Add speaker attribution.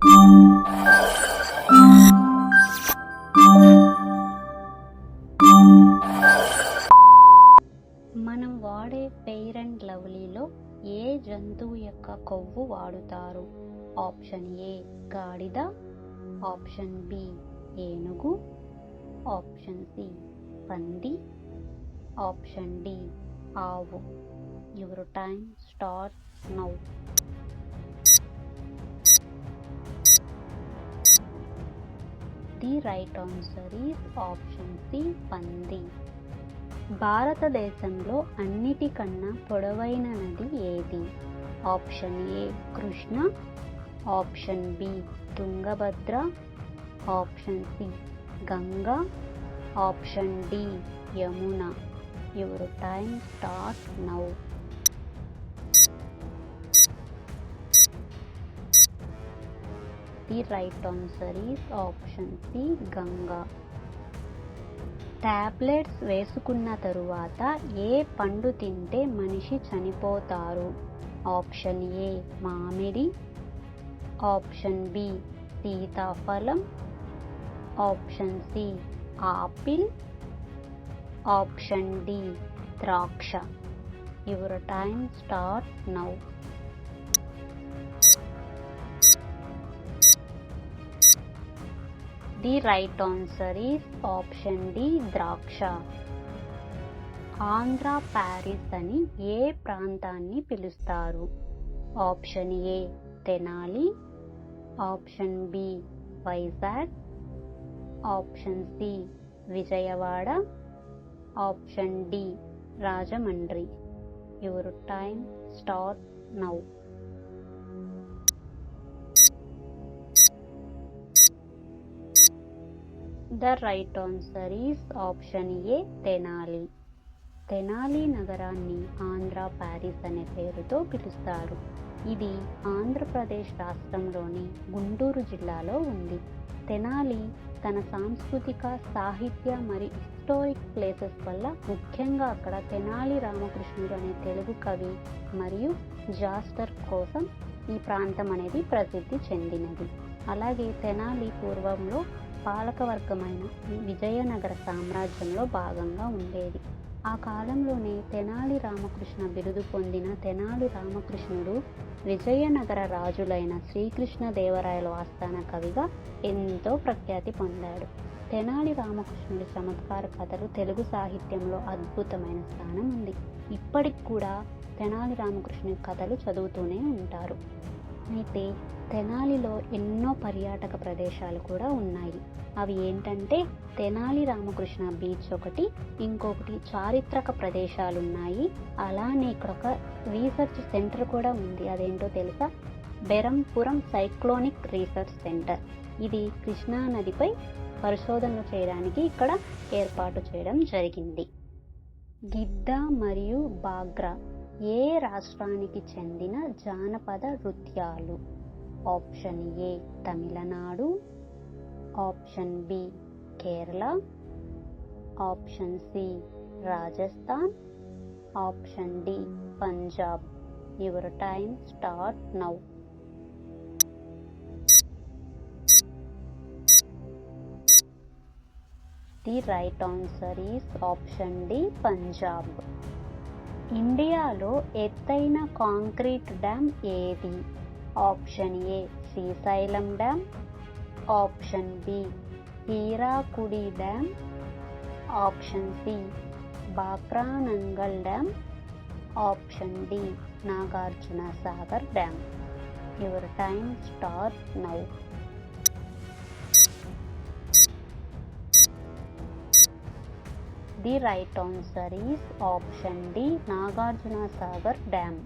Speaker 1: మనం వాడే fair and లవ్లీలో ఏ జంతువు యొక్క కొవ్వు వాడుతారు? ఆప్షన్ ఏ గాడిద, ఆప్షన్ బి ఏనుగు, ఆప్షన్ సి పంది, ఆప్షన్ డి ఆవు. Your time start now. The right answer is option C పంది. భారతదేశంలో అన్నిటికన్నా పొడవైన నది ఏది? Option A Krishna, option B Tungabhadra, option C Ganga, option D Yamuna. Your time start now. The right answer is option C Ganga. Tablets వేసుకున్న తరువాత ఏ పండు తింటే మనిషి చనిపోతారు? ఆప్షన్ ఏ మామిడి, ఆప్షన్ బి సీతాఫలం, option C apple, option D ద్రాక్ష. Your time start now. The right answer is option D ద్రాక్ష. ఆంధ్ర ప్యారిస్ అని ఏ ప్రాంతాన్ని పిలుస్తారు? Option A Tenali, option B Vizag, option C Vijayawada, option D Rajahmundry. Your time start now. The right answer is option A Tenali. Tenali నగరాన్ని Andhra Paris అనే పేరుతో పిలుస్తారు. ఇది ఆంధ్రప్రదేశ్ రాష్ట్రంలోని గుంటూరు జిల్లాలో ఉంది. తెనాలి తన సాంస్కృతిక, సాహిత్య మరియు హిస్టారిక్ ప్లేసెస్ వల్ల, ముఖ్యంగా అక్కడ తెనాలి రామకృష్ణుడు అనే తెలుగు కవి మరియు జాస్టర్ కోసం ఈ ప్రాంతం అనేది ప్రసిద్ధి చెందినది. అలాగే తెనాలి పూర్వంలో పాలకవర్గమైన విజయనగర సామ్రాజ్యంలో భాగంగా ఉండేది. ఆ కాలంలోనే తెనాలి రామకృష్ణ బిరుదు పొందిన తెనాలి రామకృష్ణుడు విజయనగర రాజులైన శ్రీకృష్ణదేవరాయల ఆస్థాన కవిగా ఎంతో ప్రఖ్యాతి పొందాడు. తెనాలి రామకృష్ణుడి చమత్కార కథలు తెలుగు సాహిత్యంలో అద్భుతమైన స్థానం ఉంది. ఇప్పటికి కూడా తెనాలి రామకృష్ణుడి కథలు చదువుతూనే ఉంటారు. అయితే తెనాలిలో ఎన్నో పర్యాటక ప్రదేశాలు కూడా ఉన్నాయి. అవి ఏంటంటే తెనాలి రామకృష్ణ బీచ్ ఒకటి, ఇంకొకటి చారిత్రక ప్రదేశాలు ఉన్నాయి. అలానే ఇక్కడ ఒక రీసెర్చ్ సెంటర్ కూడా ఉంది. అదేంటో తెలుసా? బెరంపురం సైక్లోనిక్ రీసెర్చ్ సెంటర్. ఇది కృష్ణా నదిపై పరిశోధనలు చేయడానికి ఇక్కడ ఏర్పాటు చేయడం జరిగింది. గిద్ద మరియు బాగ్రా ఏ రాష్ట్రానికి చెందిన జానపద నృత్యాలు? Option A Tamil Nadu, option B Kerala, option C Rajasthan, option D Punjab. Your time start now. The right answer is option D Punjab. ఇండియాలో ఎత్తైన కాంక్రీట్ డ్యామ్ ఏది? Option A Srisailam dam, option B Hirakud dam, option C Bhakra Nangal dam, option D Nagarjuna Sagar dam. Your time start now. The right answer is option D Nagarjuna Sagar dam.